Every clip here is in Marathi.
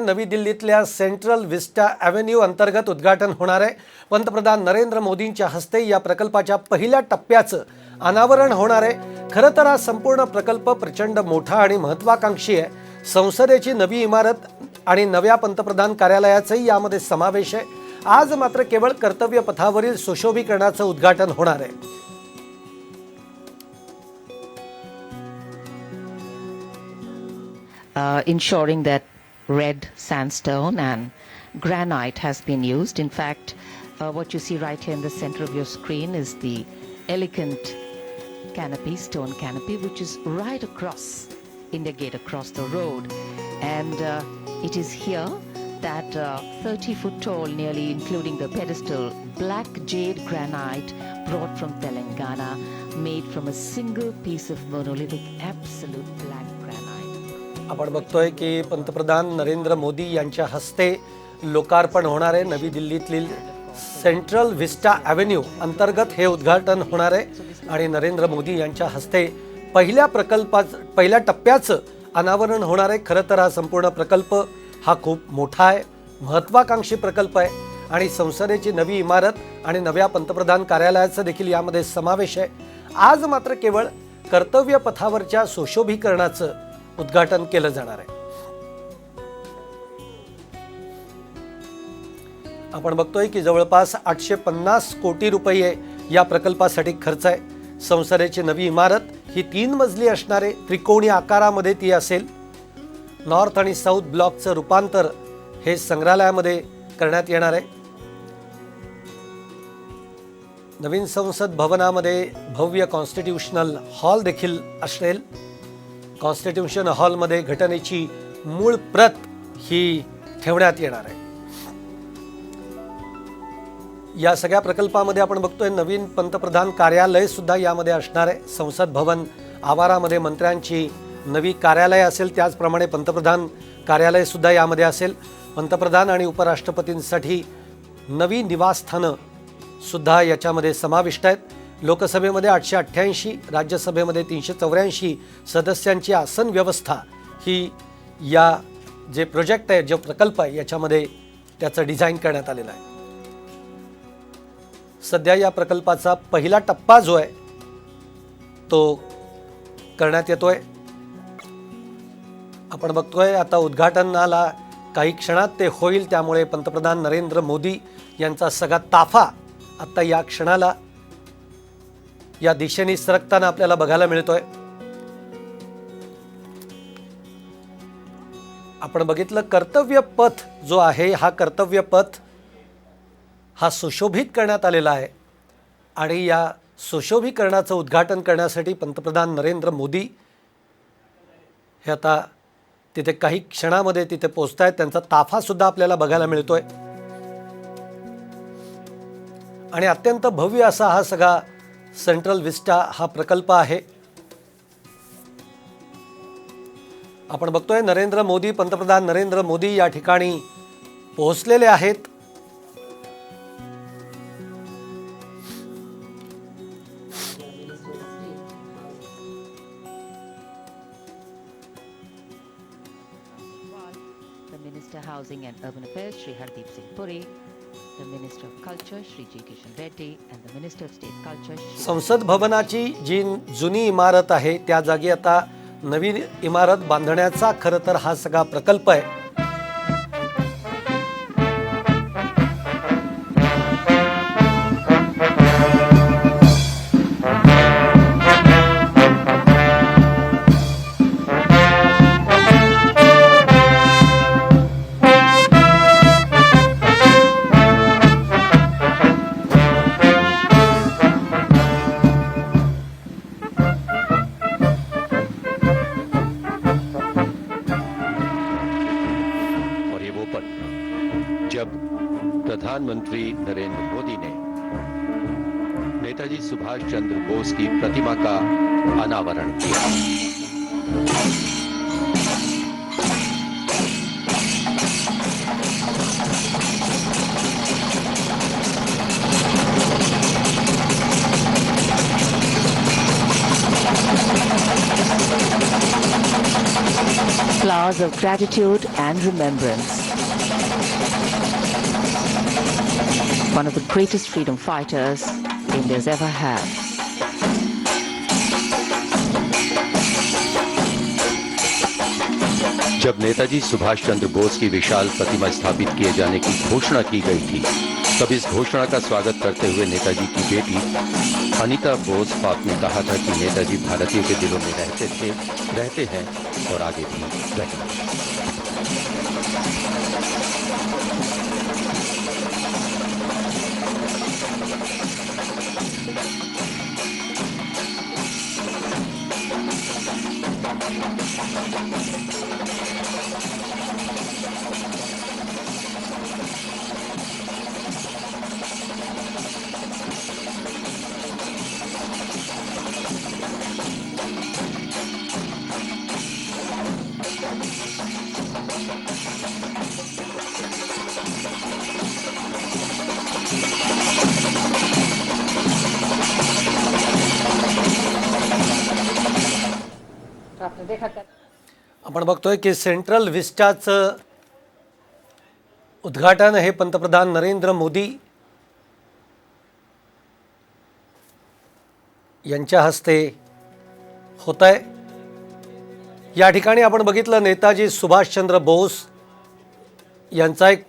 नवी दिल्लीतल्या सेंट्रल विस्टा ॲव्हेन्यू अंतर्गत उद्घाटन होणार आहे। पंतप्रधान नरेंद्र मोदींच्या हस्ते या प्रकल्पाच्या पहिल्या टप्प्याचं अनावरण होणार आहे। खरं तर हा संपूर्ण प्रकल्प प्रचंड मोठा आणि महत्त्वाकांक्षी आहे। संसदेची नवी इमारत आणि नव्या पंतप्रधान कार्यालयाचाही यामध्ये समावेश आहे। आज मात्र केवळ कर्तव्य पथावरील सुशोभीकरणाचं उद्घाटन होणार आहे। Ensuring that red sandstone and granite has been used. In fact, what you see right here in the center of your screen is the elegant canopy, stone canopy, which is right across India Gate, across the road. And it is here that 30 foot tall, nearly including the pedestal, black jade granite brought from Telangana, made from a single piece of monolithic, absolute black granite. आपण बघतोय की पंतप्रधान नरेंद्र मोदी यांच्या हस्ते लोकार्पण होणार आहे। नवी दिल्लीतील सेंट्रल विस्टा ॲव्हेन्यू अंतर्गत हे उद्घाटन होणार आहे आणि नरेंद्र मोदी यांच्या हस्ते पहिल्या टप्प्याचं अनावरण होणार आहे। खरं तर हा संपूर्ण प्रकल्प हा खूप मोठा आहे, महत्त्वाकांक्षी प्रकल्प आहे आणि संसदेची नवी इमारत आणि नव्या पंतप्रधान कार्यालयाचा देखील यामध्ये समावेश आहे। आज मात्र केवळ कर्तव्य पथावरच्या सुशोभीकरणाचं उद्घाटन केलं जाणार आहे। आपण बघतोय की जवळपास 850 कोटी रुपये या प्रकल्पासाठी खर्च आहे। संसदेची नवी इमारत ही 3 मजली असणार आहे, त्रिकोणी आकारामध्ये ती असेल। नॉर्थ आणि साऊथ ब्लॉकचं रूपांतर हे संग्रहालयामध्ये करण्यात येणार आहे। नवीन संसद भवनामध्ये भव्य कॉन्स्टिट्यूशनल हॉल देखील असेल। कॉन्स्टिट्यूशन हॉलमध्ये घटनेची मूळ प्रत ही ठेवण्यात येणार आहे। या सगळ्या प्रकल्पामध्ये आपण बघतोय नवीन पंतप्रधान कार्यालय सुद्धा यामध्ये असणार आहे। संसद भवन आवारामध्ये मंत्र्यांची नवी कार्यालय असेल, त्याचप्रमाणे पंतप्रधान कार्यालय सुद्धा यामध्ये असेल। पंतप्रधान आणि उपराष्ट्रपतींसाठी नवी निवासस्थानं सुद्धा याच्यामध्ये समाविष्ट आहेत। लोकसभेमध्ये 888, राज्यसभेमध्ये 384 सदस्यांची आसन व्यवस्था ही या जे प्रोजेक्ट आहे, जो प्रकल्प आहे, याच्यामध्ये त्याचं डिझाईन करण्यात आलेलं आहे। सध्या या प्रकल्पाचा पहिला टप्पा जो आहे तो करण्यात येतोय। आपण बघतोय आता उद्घाटनाला काही क्षणात ते होईल, त्यामुळे पंतप्रधान नरेंद्र मोदी यांचा सगळा ताफा आता या क्षणाला या दिशेने सरकताना आपल्याला बघायला मिळतोय। आपण बघितलं कर्तव्य पथ जो आहे, हा कर्तव्य पथ हा सुशोभित करण्यात आलेला आहे आणि या सुशोभीकरणाचं उद्घाटन करण्यासाठी पंतप्रधान नरेंद्र मोदी हे आता तिथे काही क्षणामध्ये तिथे पोहोचतायत। त्यांचा ताफा सुद्धा आपल्याला बघायला मिळतोय आणि अत्यंत भव्य असा हा सगळा सेंट्रल विस्टा हा प्रकल्प आहे। आपण बघतोय पंतप्रधान नरेंद्र मोदी या ठिकाणी पोहोचलेले आहेत। The Minister Housing and Urban Affairs, Shri Hardeep Singh Puri, the Minister of Culture, Shri G. Kishan Reddy, and the Minister of State Culture, Shri... संसद भवनाची जी जुनी इमारत आहे त्या जागी आता नवीन इमारत बांधण्याचा खरं तर हा सगळा प्रकल्प आहे। जब प्रधानमंत्री नरेंद्र मोदी ने नेताजी सुभाष चंद्र बोस की प्रतिमा का अनावरण KIA. Flowers Flowers of gratitude and remembrance. One of the greatest freedom fighters India's ever had. जब नेताजी सुभाष चंद्र बोस की विशाल प्रतिमा स्थापित किए जाने की घोषणा की गई थी, तब इस घोषणा का स्वागत करते हुए नेताजी की बेटी अनीता बोस पाप ने कहा था कि नेताजी भारतीयों के दिलों में रहते थे, रहते हैं और आगे भी रहेंगे। आपण बघतोय की सेंट्रल विस्टाचं उद्घाटन हे पंतप्रधान नरेंद्र मोदी यांच्या हस्ते होत आहे। या ठिकाणी आपण बघितलं नेताजी सुभाषचंद्र बोस यांचा एक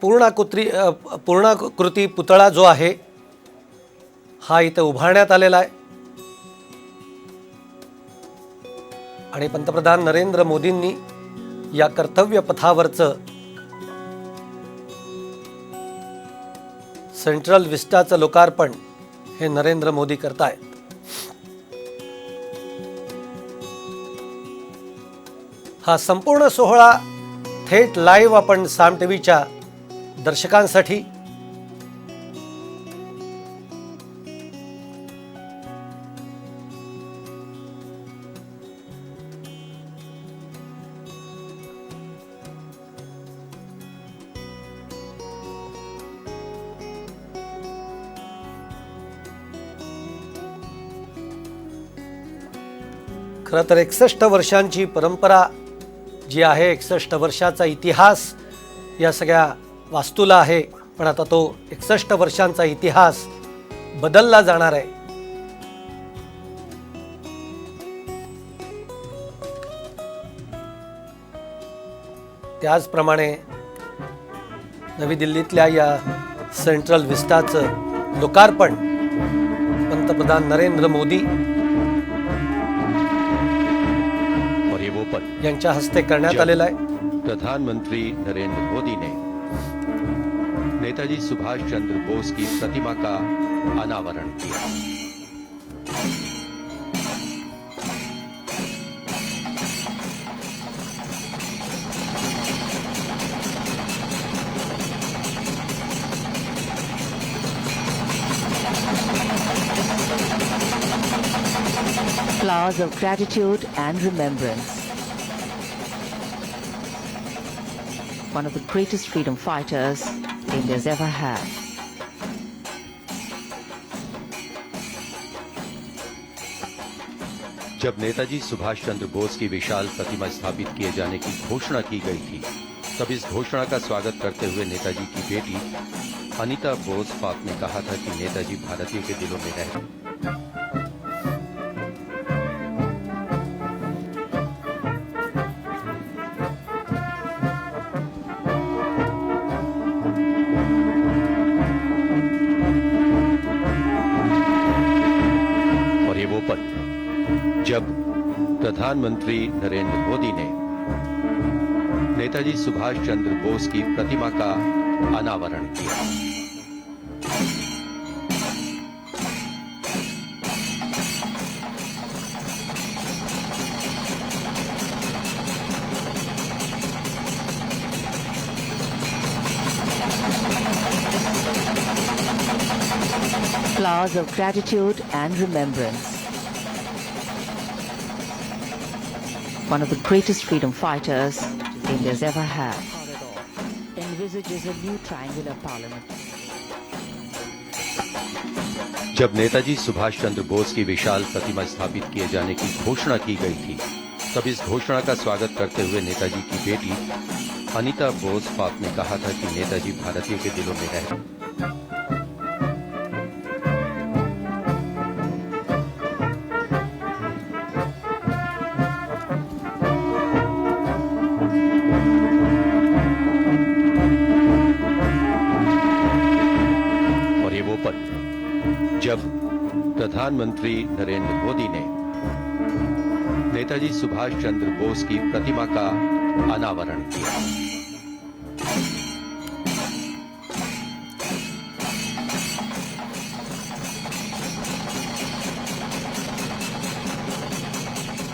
पूर्णाकृती पुतळा जो आहे हा इथे उभारण्यात आलेला आहे आणि पंतप्रधान नरेंद्र मोदींनी या कर्तव्य पथावरचं सेंट्रल विस्टाचं लोकार्पण हे नरेंद्र मोदी करतायत। हा संपूर्ण सोहळा थेट लाईव्ह आपण साम टीव्हीच्या दर्शकांसाठी खरं तर 61 वर्षांची परंपरा जी आहे 61 वर्षाचा इतिहास या सगळ्या वास्तूला आहे, पण आता तो 61 वर्षांचा इतिहास बदलला जाणार आहे। त्याचप्रमाणे नवी दिल्लीतल्या या सेंट्रल विस्टाचं लोकार्पण पंतप्रधान नरेंद्र मोदी यांच्या हस्ते करण्यात आलेला आहे। प्रधानमंत्री नरेंद्र मोदी ने नेताजी सुभाष चंद्र बोस की प्रतिमा का अनावरण KIA. Flowers of gratitude and remembrance. One of the greatest freedom fighters India's ever had. जब नेताजी सुभाष चंद्र बोस की विशाल प्रतिमा स्थापित किए जाने की घोषणा की गई थी, तब इस घोषणा का स्वागत करते हुए नेताजी की बेटी अनीता बोस पाप ने कहा था कि नेताजी भारतीयों के दिलों में रहते। जब प्रधानमंत्री नरेंद्र मोदी ने नेताजी सुभाष चंद्र बोस की प्रतिमा का अनावरण KIA. Flowers of gratitude and remembrance. One of the greatest freedom fighters India's ever had. Envisages a new triangular parliament. जब नेताजी सुभाष चंद्र बोस की विशाल प्रतिमा स्थापित किए जाने की घोषणा की गई थी, तब इस घोषणा का स्वागत करते हुए नेताजी की बेटी अनीता बोस पाप ने कहा था कि नेताजी भारतीयों के दिलों में रहे। और ये वो पल जब प्रधानमंत्री नरेंद्र मोदी ने नेताजी सुभाष चंद्र बोस की प्रतिमा का अनावरण किया।